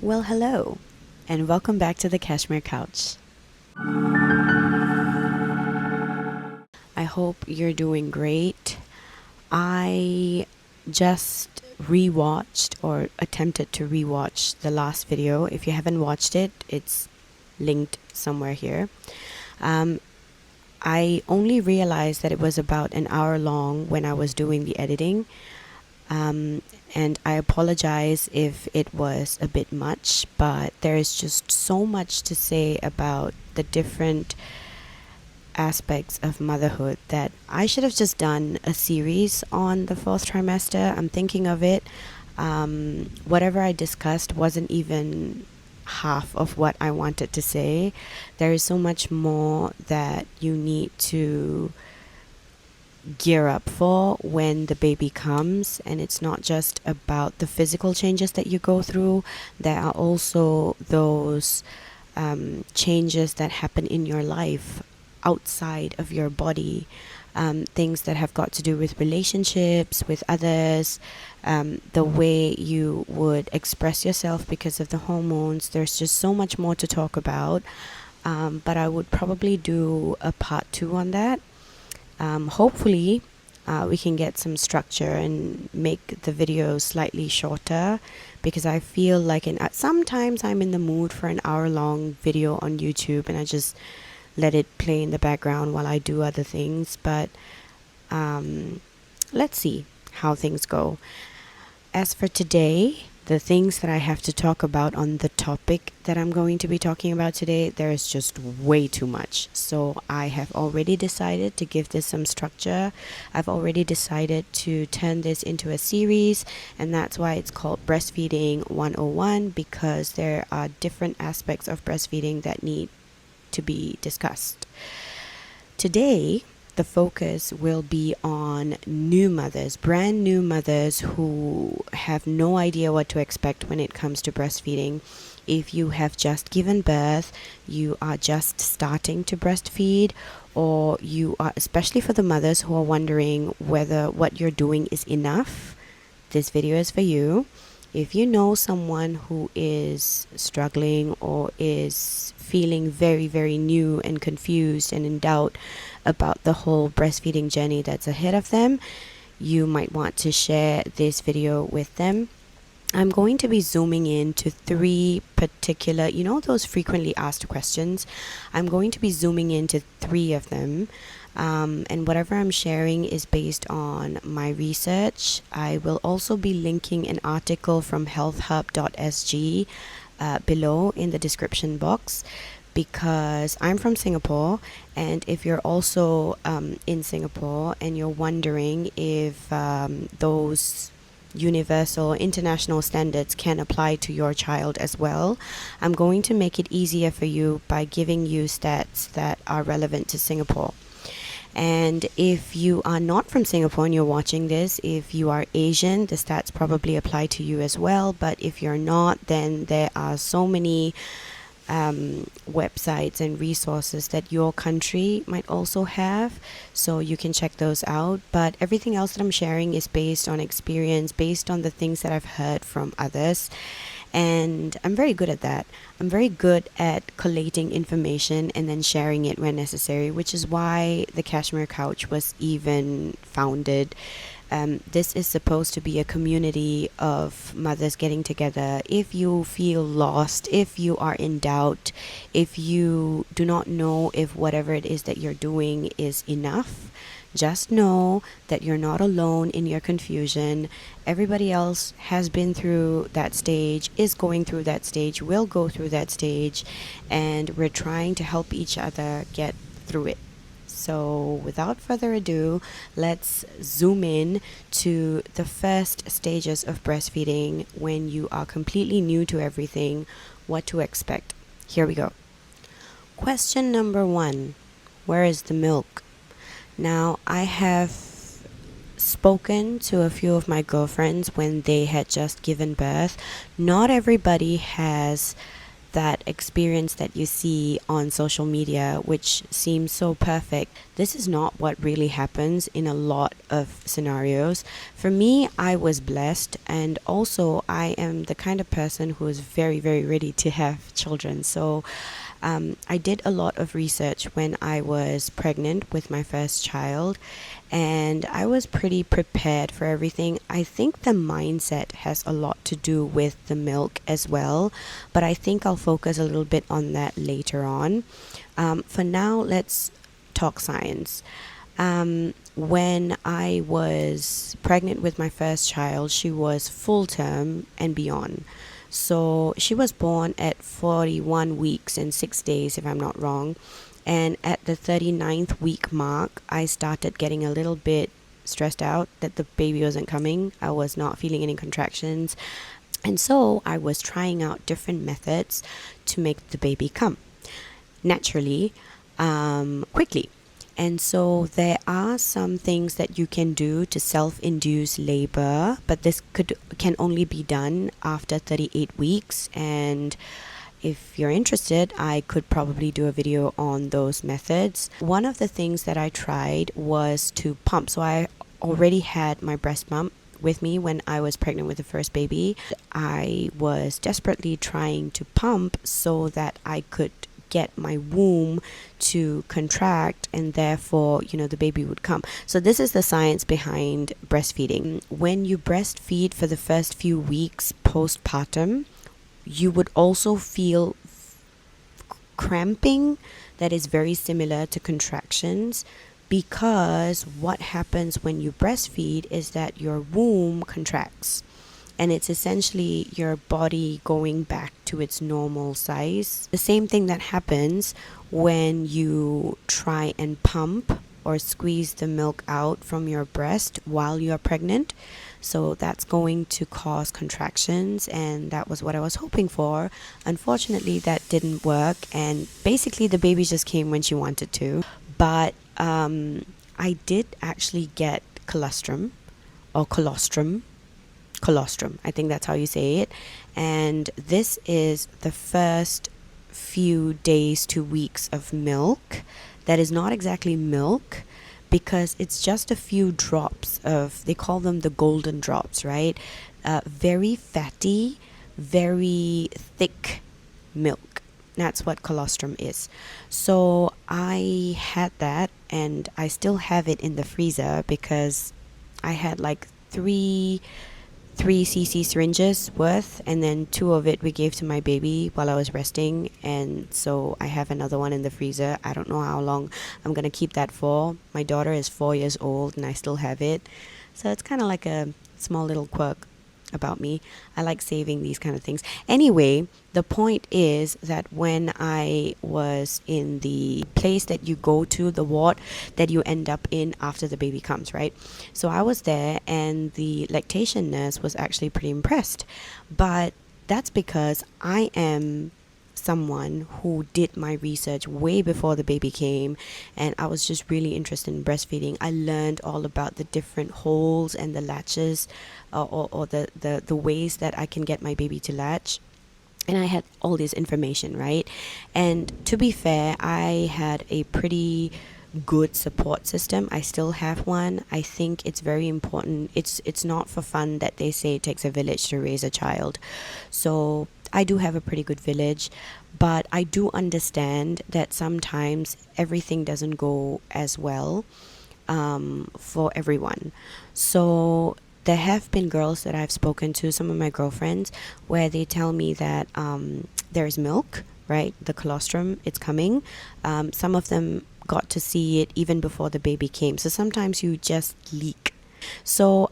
Well, hello, and welcome back to the Cashmere Couch. I hope you're doing great. I just rewatched or attempted to rewatch the last video. If you haven't watched it, it's linked somewhere here. I only realized that it was about an hour long when I was doing the editing. And I apologize if it was a bit much, but there is just so much to say about the different aspects of motherhood that I should have just done a series on the fourth trimester. I'm thinking of it. Whatever I discussed wasn't even half of what I wanted to say. There is so much more that you need to gear up for when the baby comes, and it's not just about the physical changes that you go through. There are also those changes that happen in your life outside of your body, things that have got to do with relationships with others, the way you would express yourself because of the hormones. There's just so much more to talk about, but I would probably do a part 2 on that. Hopefully we can get some structure and make the video slightly shorter, because I feel like sometimes I'm in the mood for an hour-long video on YouTube and I just let it play in the background while I do other things. But let's see how things go. As for today, the things that I have to talk about on the topic that I'm going to be talking about today, there is just way too much. So I have already decided to give this some structure. I've already decided to turn this into a series, and that's why it's called Breastfeeding 101, because there are different aspects of breastfeeding that need to be discussed. Today, the focus will be on new mothers, brand new mothers who have no idea what to expect when it comes to breastfeeding. If you have just given birth, you are just starting to breastfeed, or you are, especially for the mothers who are wondering whether what you're doing is enough, this video is for you. If you know someone who is struggling or is feeling very, very new and confused and in doubt about the whole breastfeeding journey that's ahead of them, you might want to share this video with them. I'm going to be zooming in to 3 particular, those frequently asked questions. I'm going to be zooming into 3 of them. And whatever I'm sharing is based on my research. I will also be linking an article from healthhub.sg below in the description box, because I'm from Singapore, and if you're also in Singapore and you're wondering if those universal international standards can apply to your child as well, I'm going to make it easier for you by giving you stats that are relevant to Singapore. And if you are not from Singapore and you're watching this, if you are Asian, the stats probably apply to you as well. But if you're not, then there are so many websites and resources that your country might also have, so you can check those out. But everything else that I'm sharing is based on experience, based on the things that I've heard from others, and I'm very good at that. I'm very good at collating information and then sharing it when necessary, which is why the Cashmere Couch was even founded. This is supposed to be a community of mothers getting together. If you feel lost, if you are in doubt, if you do not know if whatever it is that you're doing is enough, just know that you're not alone in your confusion. Everybody else has been through that stage, is going through that stage, will go through that stage, and we're trying to help each other get through it. So without further ado, let's zoom in to the first stages of breastfeeding when you are completely new to everything, what to expect. Here we go. Question number 1, where is the milk? Now, I have spoken to a few of my girlfriends when they had just given birth. Not everybody has that experience that you see on social media, which seems so perfect, this is not what really happens in a lot of scenarios. For me, I was blessed, and also I am the kind of person who is very, very ready to have children. So I did a lot of research when I was pregnant with my first child, and I was pretty prepared for everything. I think the mindset has a lot to do with the milk as well, but I think I'll focus a little bit on that later on. For now, let's talk science. When I was pregnant with my first child, she was full term and beyond. So she was born at 41 weeks and 6 days, if I'm not wrong. And at the 39th week mark, I started getting a little bit stressed out that the baby wasn't coming. I was not feeling any contractions. And so I was trying out different methods to make the baby come naturally, quickly. And so there are some things that you can do to self-induce labor, but this can only be done after 38 weeks. And if you're interested, I could probably do a video on those methods. One of the things that I tried was to pump. So I already had my breast pump with me when I was pregnant with the first baby. I was desperately trying to pump so that I could get my womb to contract, and therefore, the baby would come. So this is the science behind breastfeeding. When you breastfeed for the first few weeks postpartum, you would also feel cramping that is very similar to contractions, because what happens when you breastfeed is that your womb contracts, and it's essentially your body going back to its normal size. The same thing that happens when you try and pump or squeeze the milk out from your breast while you're pregnant. So that's going to cause contractions, and that was what I was hoping for. Unfortunately, that didn't work, and basically the baby just came when she wanted to. But I did actually get colostrum, or colostrum. Colostrum, I think that's how you say it. And this is the first few days to weeks of milk that is not exactly milk, because it's just a few drops of, they call them the golden drops, right? Very fatty, very thick milk. That's what colostrum is. So I had that, and I still have it in the freezer, because I had like three 3cc syringes worth, and then 2 of it we gave to my baby while I was resting, and so I have another one in the freezer. I don't know how long I'm gonna keep that for. My daughter is 4 years old and I still have it, so it's kind of like a small little quirk about me. I like saving these kind of things. Anyway, the point is that when I was in the place that you go to, the ward that you end up in after the baby comes, right? So I was there, and the lactation nurse was actually pretty impressed. But that's because I am someone who did my research way before the baby came, and I was just really interested in breastfeeding. I learned all about the different holes and the latches, or the ways that I can get my baby to latch. And I had all this information, right? And to be fair, I had a pretty good support system. I still have one. I think it's very important. It's not for fun that they say it takes a village to raise a child. So I do have a pretty good village, but I do understand that sometimes everything doesn't go as well for everyone. So there have been girls that I've spoken to, some of my girlfriends, where they tell me that there's milk, right? The colostrum, it's coming. Some of them got to see it even before the baby came. So sometimes you just leak. So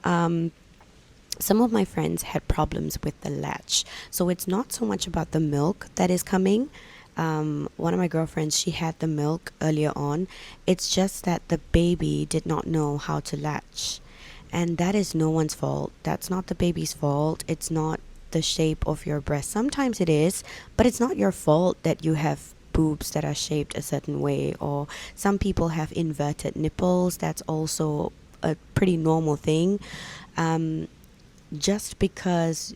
some of my friends had problems with the latch. So it's not so much about the milk that is coming. One of my girlfriends, she had the milk earlier on. It's just that the baby did not know how to latch. And that is no one's fault. That's not the baby's fault. It's not the shape of your breast. Sometimes it is, but it's not your fault that you have boobs that are shaped a certain way, or some people have inverted nipples. That's also a pretty normal thing. Just because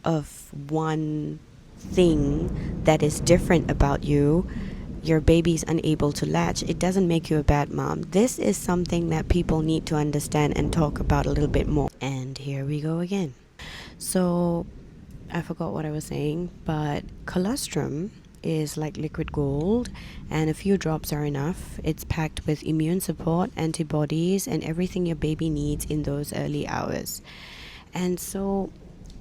of one thing that is different about you, your baby's unable to latch, it doesn't make you a bad mom. This is something that people need to understand and talk about a little bit more. And here we go again. So I forgot what I was saying, but colostrum is like liquid gold, and a few drops are enough. It's packed with immune support, antibodies, and everything your baby needs in those early hours. And so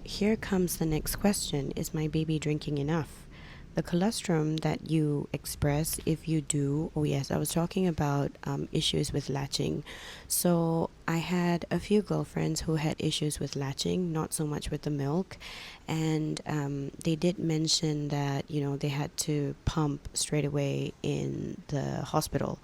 here comes the next question: is my baby drinking enough? The colostrum that you express, if you do, oh yes, I was talking about issues with latching. So I had a few girlfriends who had issues with latching, not so much with the milk, and they did mention that they had to pump straight away in the hospital,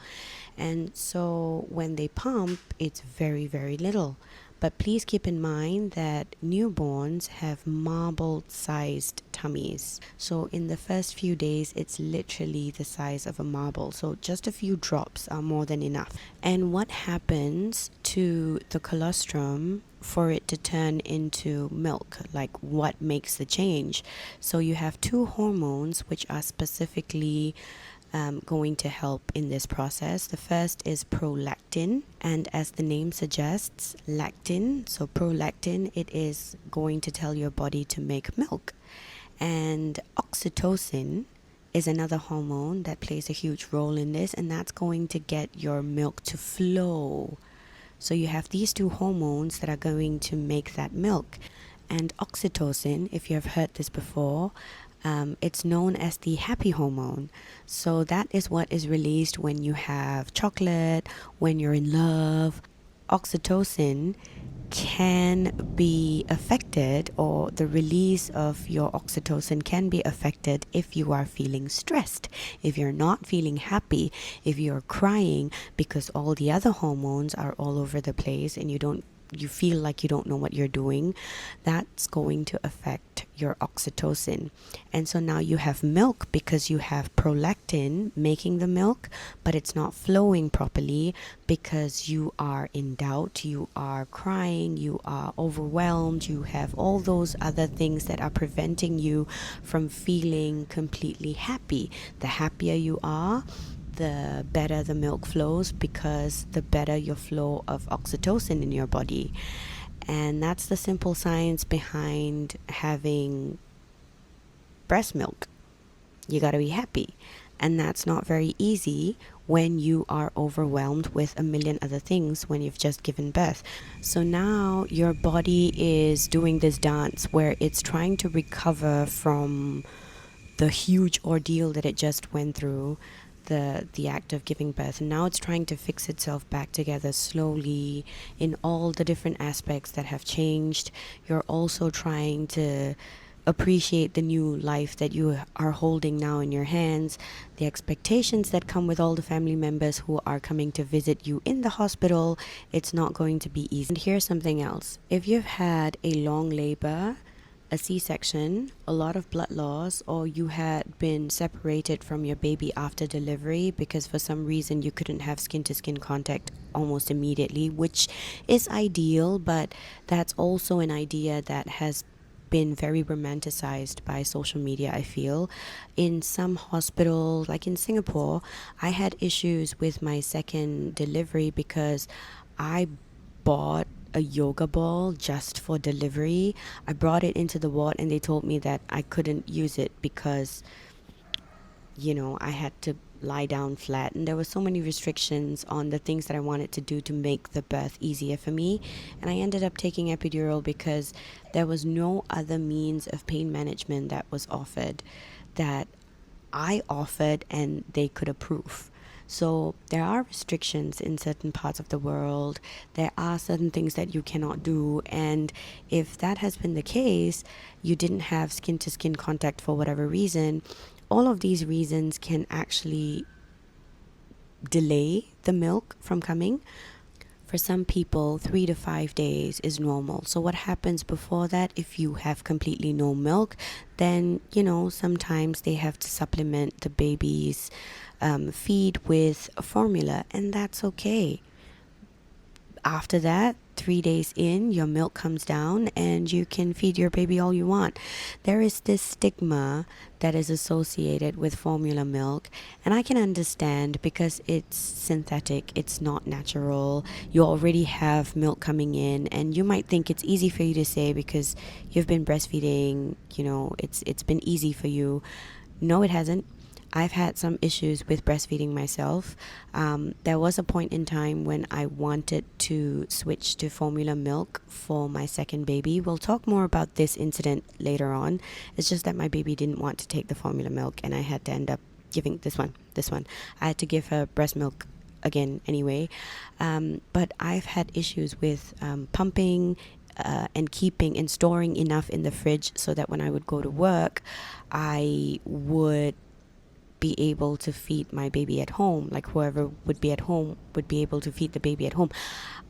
and so when they pump, it's very, very little. But please keep in mind that newborns have marble sized tummies. So in the first few days, it's literally the size of a marble. So just a few drops are more than enough. And what happens to the colostrum for it to turn into milk? Like, what makes the change? So you have two hormones which are specifically going to help in this process. The first is prolactin, and as the name suggests, lactin. So prolactin, it is going to tell your body to make milk. And oxytocin is another hormone that plays a huge role in this, and that's going to get your milk to flow. So you have these two hormones that are going to make that milk. And oxytocin, if you have heard this before, it's known as the happy hormone. So that is what is released when you have chocolate, when you're in love. Oxytocin can be affected, or the release of your oxytocin can be affected if you are feeling stressed, if you're not feeling happy, if you're crying because all the other hormones are all over the place and you feel like you don't know what you're doing. That's going to affect your oxytocin. And so now you have milk because you have prolactin making the milk, but it's not flowing properly because you are in doubt, you are crying, you are overwhelmed, you have all those other things that are preventing you from feeling completely happy. The happier you are, the better the milk flows, because the better your flow of oxytocin in your body. And that's the simple science behind having breast milk. You got to be happy. And that's not very easy when you are overwhelmed with a million other things when you've just given birth. So now your body is doing this dance where it's trying to recover from the huge ordeal that it just went through, the act of giving birth, and now it's trying to fix itself back together slowly in all the different aspects that have changed. You're also trying to appreciate the new life that you are holding now in your hands, the expectations that come with all the family members who are coming to visit you in the hospital. It's not going to be easy. And here's something else: if you've had a long labor, a C-section, a lot of blood loss, or you had been separated from your baby after delivery because for some reason you couldn't have skin-to-skin contact almost immediately, which is ideal, but that's also an idea that has been very romanticized by social media, I feel. In some hospitals, like in Singapore, I had issues with my second delivery because I bought a yoga ball just for delivery. I brought it into the ward and they told me that I couldn't use it because I had to lie down flat, and there were so many restrictions on the things that I wanted to do to make the birth easier for me. And I ended up taking epidural because there was no other means of pain management that was offered, that I offered and they could approve. So there are restrictions in certain parts of the world. There are certain things that you cannot do. And if that has been the case, you didn't have skin to skin contact for whatever reason, all of these reasons can actually delay the milk from coming. For some people, 3 to 5 days is normal. So what happens before that? If you have completely no milk, then sometimes they have to supplement the baby's feed with formula, and that's okay. after that, 3 days in, your milk comes down and you can feed your baby all you want. There is this stigma that is associated with formula milk, and I can understand because it's synthetic, it's not natural. You already have milk coming in, and you might think it's easy for you to say because you've been breastfeeding, it's been easy for you. No, it hasn't. I've had some issues with breastfeeding myself. There was a point in time when I wanted to switch to formula milk for my second baby. We'll talk more about this incident later on. It's just that my baby didn't want to take the formula milk, and I had to end up giving this one. I had to give her breast milk again anyway. But I've had issues with pumping and keeping and storing enough in the fridge so that when I would go to work, I would be able to feed my baby at home. Like whoever would be at home would be able to feed the baby at home.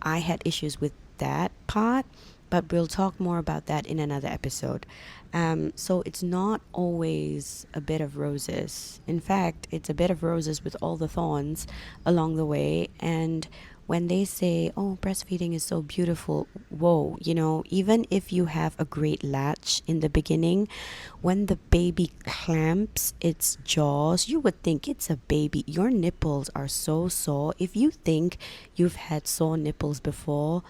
I had issues with that part, but we'll talk more about that in another episode. So it's not always a bed of roses. In fact, it's a bed of roses with all the thorns along the way. And when they say, oh, breastfeeding is so beautiful, whoa, even if you have a great latch in the beginning, when the baby clamps its jaws, you would think it's a baby. Your nipples are so sore. If you think you've had sore nipples before,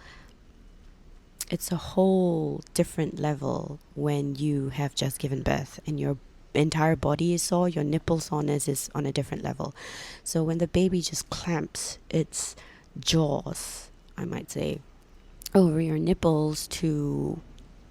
it's a whole different level when you have just given birth and your entire body is sore. Your nipple soreness is on a different level. So when the baby just clamps its jaws, I might say, over your nipples to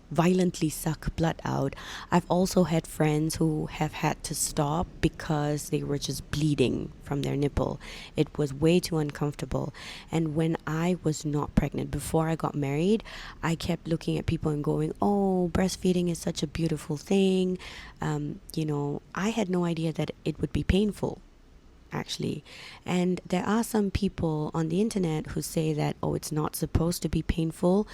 violently suck blood out. I've also had friends who have had to stop because they were just bleeding from their nipple. It was way too uncomfortable. And when I was not pregnant, before I got married, I kept looking at people and going, oh, breastfeeding is such a beautiful thing. I had no idea that it would be painful, actually. And there are some people on the internet who say that, oh, it's not supposed to be painful.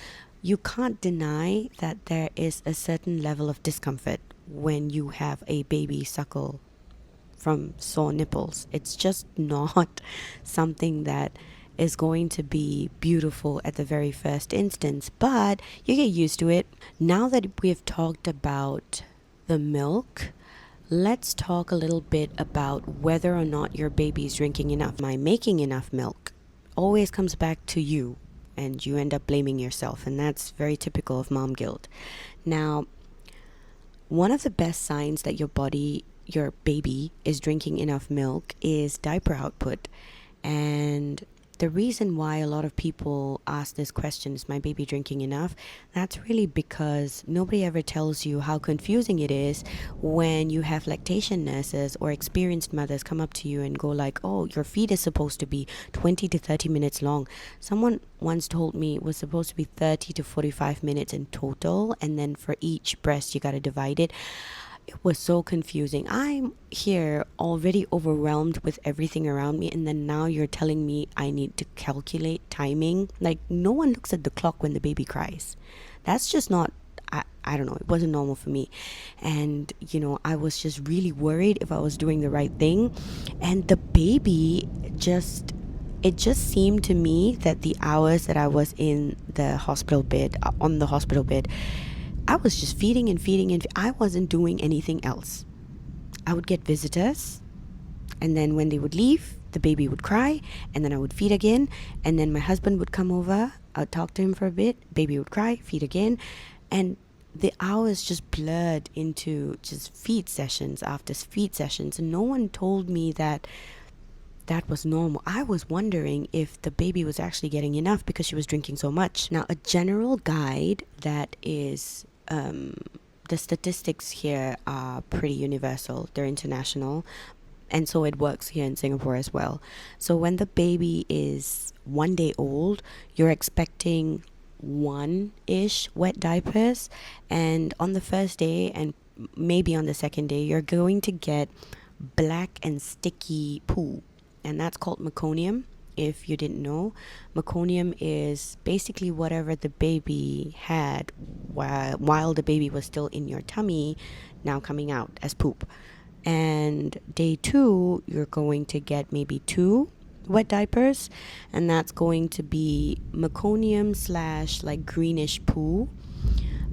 You can't deny that there is a certain level of discomfort when you have a baby suckle from sore nipples. It's just not something that is going to be beautiful at the very first instance, but you get used to it. Now that we have talked about the milk, let's talk a little bit about whether or not your baby is drinking enough. Am I making enough milk? Always comes back to you, and you end up blaming yourself, and that's very typical of mom guilt. Now, one of the best signs that your baby is drinking enough milk is diaper output. And the reason why a lot of people ask this question, is my baby drinking enough? That's really because nobody ever tells you how confusing it is when you have lactation nurses or experienced mothers come up to you and go like, oh, your feed is supposed to be 20 to 30 minutes long. Someone once told me it was supposed to be 30 to 45 minutes in total, and then for each breast you got to divide it. It was so confusing. I'm here already overwhelmed with everything around me, and then now you're telling me I need to calculate timing. Like, no one looks at the clock when the baby cries. That's just not, I don't know, it wasn't normal for me. And I was just really worried if I was doing the right thing. And the baby it just seemed to me that the hours that I was in the hospital bed, on the hospital bed, I was just feeding and feeding, and I wasn't doing anything else. I would get visitors, and then when they would leave, the baby would cry, and then I would feed again, and then my husband would come over, I'd talk to him for a bit, baby would cry, feed again, and the hours just blurred into just feed sessions after feed sessions, and no one told me that was normal. I was wondering if the baby was actually getting enough because she was drinking so much. Now, a general guide that is the statistics here are pretty universal. They're international, and so it works here in Singapore as well. So when the baby is 1 day old, you're expecting 1-ish wet diapers, and on the first day and maybe on the second day, you're going to get black and sticky poo, and that's called meconium. If you didn't know, meconium is basically whatever the baby had while the baby was still in your tummy, now coming out as poop. And day 2, you're going to get maybe 2 wet diapers, and that's going to be meconium slash like greenish poo.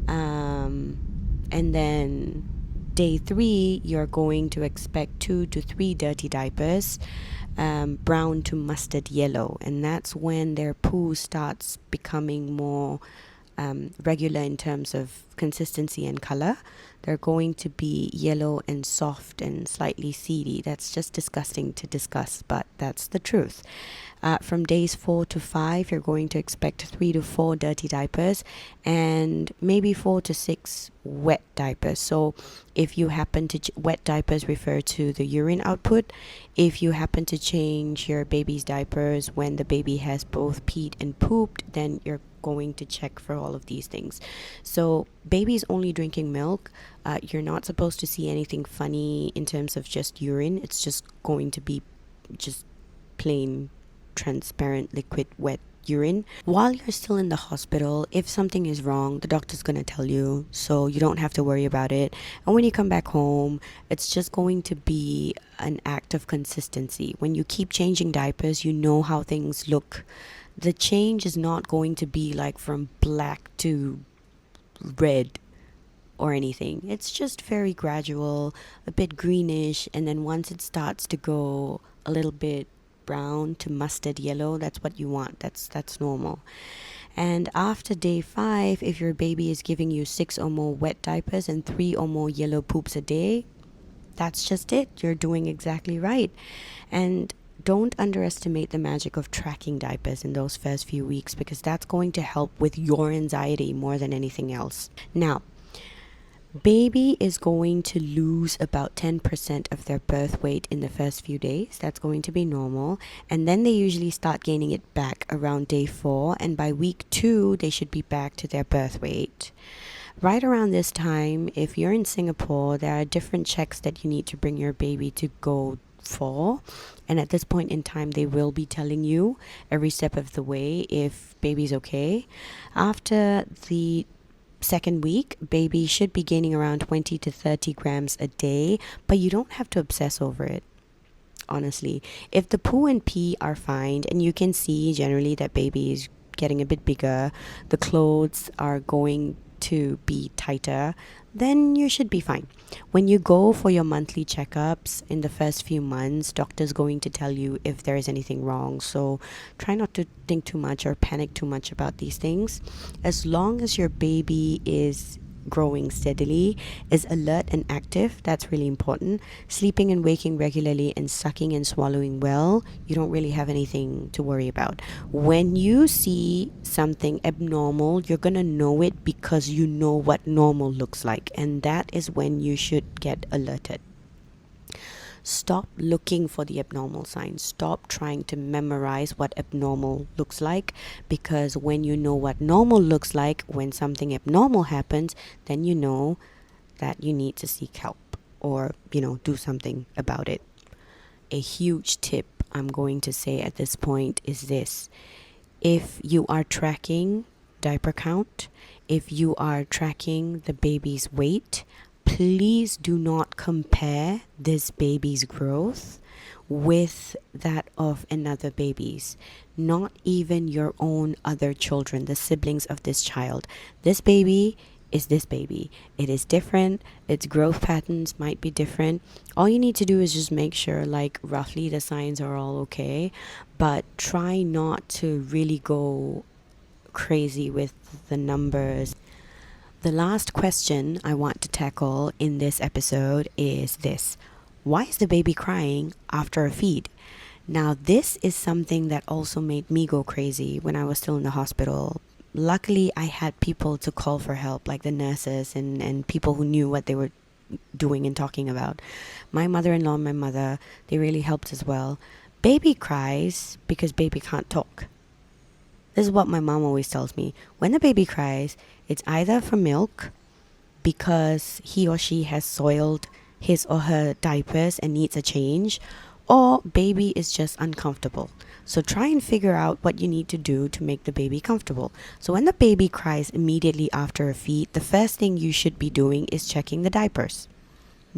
And then day 3, you're going to expect 2 to 3 dirty diapers, brown to mustard yellow, and that's when their poo starts becoming more regular in terms of consistency and color. They're going to be yellow and soft and slightly seedy. That's just disgusting to discuss, but that's the truth. From days 4 to 5, you're going to expect 3 to 4 dirty diapers and maybe 4 to 6 wet diapers. So if you happen to wet diapers refer to the urine output. If you happen to change your baby's diapers when the baby has both peed and pooped, then you're going to check for all of these things. So baby's only drinking milk. You're not supposed to see anything funny in terms of just urine. It's just going to be just plain transparent liquid wet urine. While you're still in the hospital, if something is wrong, the doctor's going to tell you, so you don't have to worry about it. And when you come back home, it's just going to be an act of consistency. When you keep changing diapers, you know how things look. The change is not going to be like from black to red or anything. It's just very gradual, a bit greenish, and then once it starts to go a little bit brown to mustard yellow, that's what you want. That's normal. And after day 5, if your baby is giving you 6 or more wet diapers and 3 or more yellow poops a day, that's just it. You're doing exactly right. And don't underestimate the magic of tracking diapers in those first few weeks, because that's going to help with your anxiety more than anything else. Now, baby is going to lose about 10% of their birth weight in the first few days. That's going to be normal. And then they usually start gaining it back around day 4. And by week 2, they should be back to their birth weight. Right around this time, if you're in Singapore, there are different checks that you need to bring your baby to go for. And at this point in time, they will be telling you every step of the way if baby's okay. After the second week, baby should be gaining around 20 to 30 grams a day, but you don't have to obsess over it. Honestly, if the poo and pee are fine and you can see generally that baby is getting a bit bigger, the clothes are going to be tighter, then you should be fine. When you go for your monthly checkups in the first few months, doctor's going to tell you if there is anything wrong. So try not to think too much or panic too much about these things. As long as your baby is growing steadily, is alert and active, that's really important, sleeping and waking regularly, and sucking and swallowing well, you don't really have anything to worry about. When you see something abnormal, you're gonna know it because you know what normal looks like, and that is when you should get alerted. Stop looking for the abnormal signs. Stop trying to memorize what abnormal looks like, because when you know what normal looks like, when something abnormal happens, then you know that you need to seek help or, do something about it. A huge tip I'm going to say at this point is this. If you are tracking diaper count, if you are tracking the baby's weight, please do not compare this baby's growth with that of another baby's, not even your own other children, the siblings of this child. This baby is this baby. It is different. Its growth patterns might be different. All you need to do is just make sure, like, roughly the signs are all okay, but try not to really go crazy with the numbers. The last question I want to tackle in this episode is this. Why is the baby crying after a feed? Now, this is something that also made me go crazy when I was still in the hospital. Luckily, I had people to call for help, like the nurses and people who knew what they were doing and talking about. My mother-in-law and my mother, they really helped as well. Baby cries because baby can't talk. This is what my mom always tells me. When the baby cries, it's either for milk, because he or she has soiled his or her diapers and needs a change, or baby is just uncomfortable. So try and figure out what you need to do to make the baby comfortable. So when the baby cries immediately after a feed, the first thing you should be doing is checking the diapers.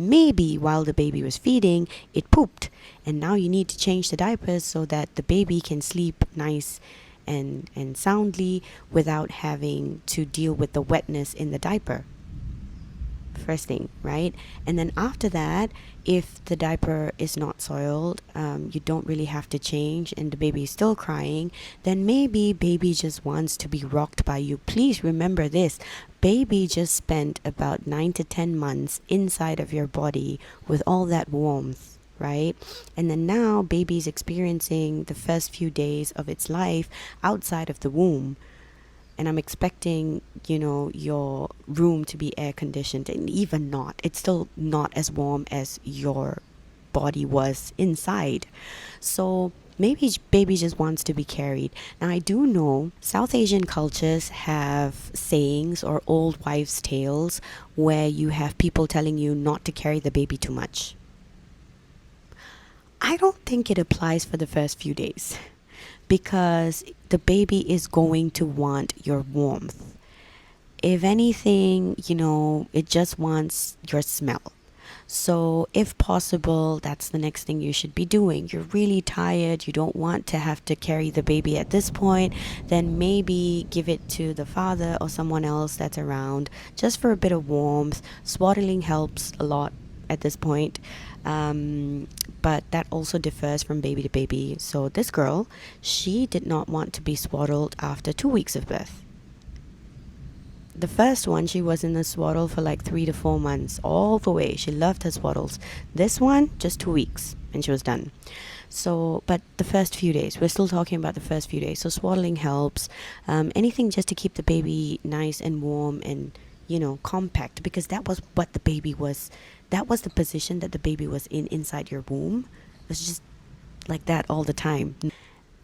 maybe while the baby was feeding, it pooped. And now you need to change the diapers so that the baby can sleep nice and soundly without having to deal with the wetness in the diaper. First thing, right? And then after that, if the diaper is not soiled, you don't really have to change, and the baby is still crying, then maybe baby just wants to be rocked by you. Please remember this: baby just spent about 9 to 10 months inside of your body with all that warmth, right? And then now baby's experiencing the first few days of its life outside of the womb, and I'm expecting, your room to be air conditioned, and even not, it's still not as warm as your body was inside. So maybe baby just wants to be carried. Now, I do know South Asian cultures have sayings or old wives' tales where you have people telling you not to carry the baby too much. I don't think it applies for the first few days, because the baby is going to want your warmth. If anything, it just wants your smell. So, if possible, that's the next thing you should be doing. You're really tired, you don't want to have to carry the baby at this point, then maybe give it to the father or someone else that's around just for a bit of warmth. Swaddling helps a lot at this point. But that also differs from baby to baby. So, this girl, she did not want to be swaddled after 2 weeks of birth. The first one, she was in the swaddle for like 3 to 4 months, all the way. She loved her swaddles. This one, just 2 weeks, and she was done. So, but the first few days, we're still talking about the first few days. So, swaddling helps. Anything just to keep the baby nice and warm and, compact, because that was what the baby was. That was the position that the baby was in inside your womb. It was just like that all the time.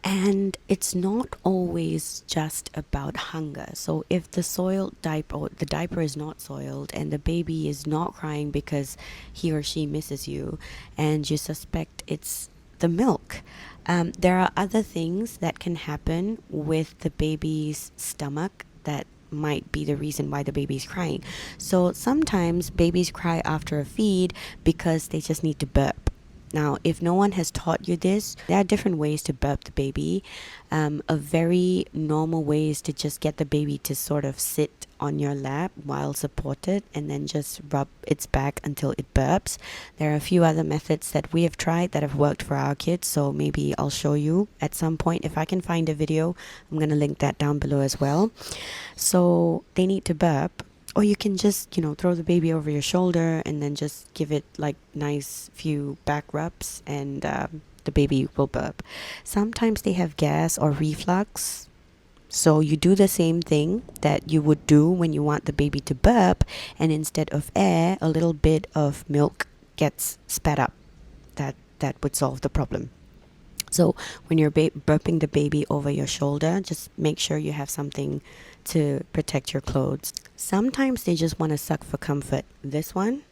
And it's not always just about hunger. So if the soiled diaper, or the diaper is not soiled, and the baby is not crying because he or she misses you, and you suspect it's the milk, there are other things that can happen with the baby's stomach that might be the reason why the baby's crying. So sometimes babies cry after a feed because they just need to burp. Now, if no one has taught you this, there are different ways to burp the baby. A very normal way is to just get the baby to sort of sit on your lap while supported, and then just rub its back until it burps. There are a few other methods that we have tried that have worked for our kids, so maybe I'll show you at some point. If I can find a video, I'm going to link that down below as well. So they need to burp. Or you can just, throw the baby over your shoulder and then just give it like nice few back rubs, and the baby will burp. Sometimes they have gas or reflux. So you do the same thing that you would do when you want the baby to burp, and instead of air, a little bit of milk gets spat up. That would solve the problem. So when you're burping the baby over your shoulder, just make sure you have something to protect your clothes. Sometimes they just want to suck for comfort. This one,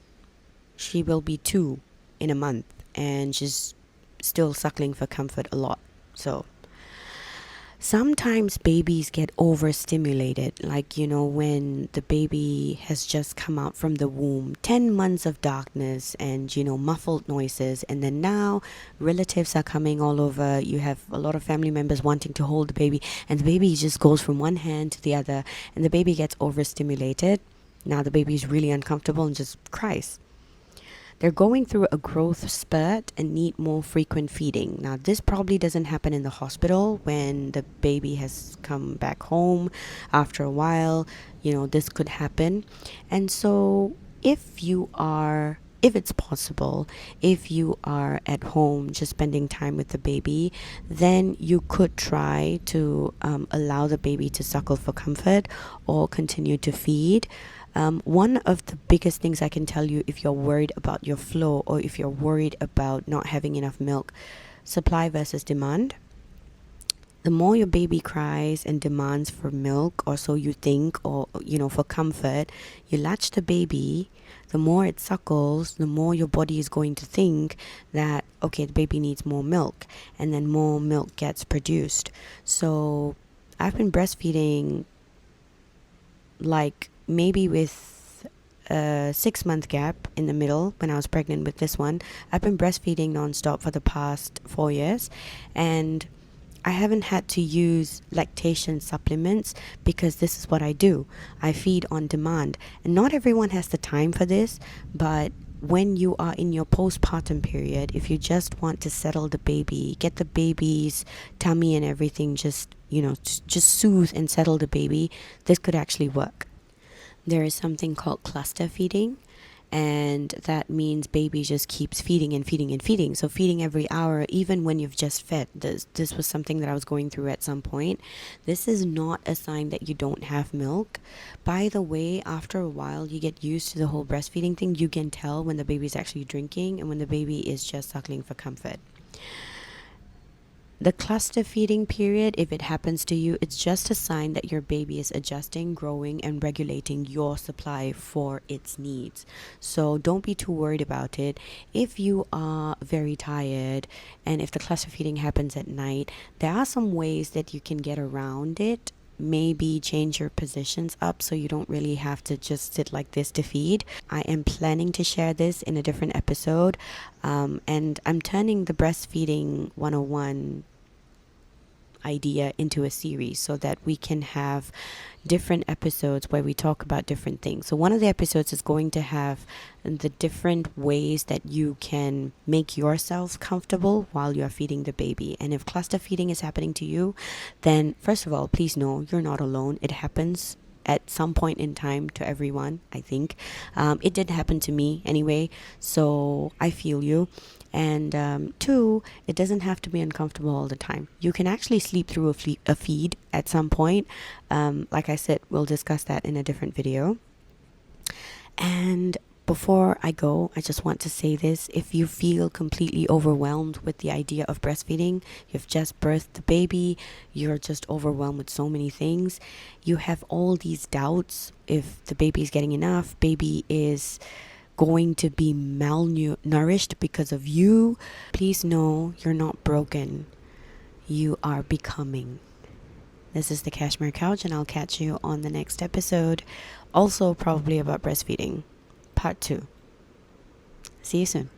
she will be 2 in a month, and she's still suckling for comfort a lot. So sometimes babies get overstimulated, like, when the baby has just come out from the womb, 10 months of darkness and, muffled noises. And then now relatives are coming all over. You have a lot of family members wanting to hold the baby, and the baby just goes from one hand to the other, and the baby gets overstimulated. Now the baby is really uncomfortable and just cries. They're going through a growth spurt and need more frequent feeding. Now, this probably doesn't happen in the hospital when the baby has come back home after a while. This could happen. And so if it's possible, if you are at home just spending time with the baby, then you could try to allow the baby to suckle for comfort or continue to feed. One of the biggest things I can tell you, if you're worried about your flow, or if you're worried about not having enough milk, supply versus demand. The more your baby cries and demands for milk, or so you think, or for comfort, you latch the baby. The more it suckles, the more your body is going to think that, okay, the baby needs more milk, and then more milk gets produced. So I've been breastfeeding like maybe with a 6-month gap in the middle when I was pregnant with this one. I've been breastfeeding nonstop for the past 4 years, and I haven't had to use lactation supplements because this is what I do. I feed on demand. And not everyone has the time for this, but when you are in your postpartum period, if you just want to settle the baby, get the baby's tummy and everything just soothe and settle the baby, this could actually work. There is something called cluster feeding, and that means baby just keeps feeding and feeding and feeding. So feeding every hour, even when you've just fed. This was something that I was going through at some point. This is not a sign that you don't have milk. By the way, after a while you get used to the whole breastfeeding thing. You can tell when the baby is actually drinking and when the baby is just suckling for comfort. The cluster feeding period, if it happens to you, it's just a sign that your baby is adjusting, growing, and regulating your supply for its needs. So don't be too worried about it. If you are very tired and if the cluster feeding happens at night, there are some ways that you can get around it. Maybe change your positions up so you don't really have to just sit like this to feed. I am planning to share this in a different episode, and I'm turning the breastfeeding 101 idea into a series so that we can have different episodes where we talk about different things. So one of the episodes is going to have the different ways that you can make yourself comfortable while you're feeding the baby. And if cluster feeding is happening to you, then first of all, please know you're not alone. It happens at some point in time to everyone, I think. It did happen to me anyway, so I feel you. And two, it doesn't have to be uncomfortable all the time. You can actually sleep through a feed at some point. Like I said, we'll discuss that in a different video. And before I go, I just want to say this. If you feel completely overwhelmed with the idea of breastfeeding, you've just birthed the baby, you're just overwhelmed with so many things, you have all these doubts if the baby is getting enough, baby is going to be malnourished because of you, please know you're not broken. You are becoming. This is the Cashmere Couch, and I'll catch you on the next episode. Also, probably about breastfeeding, part 2. See you soon.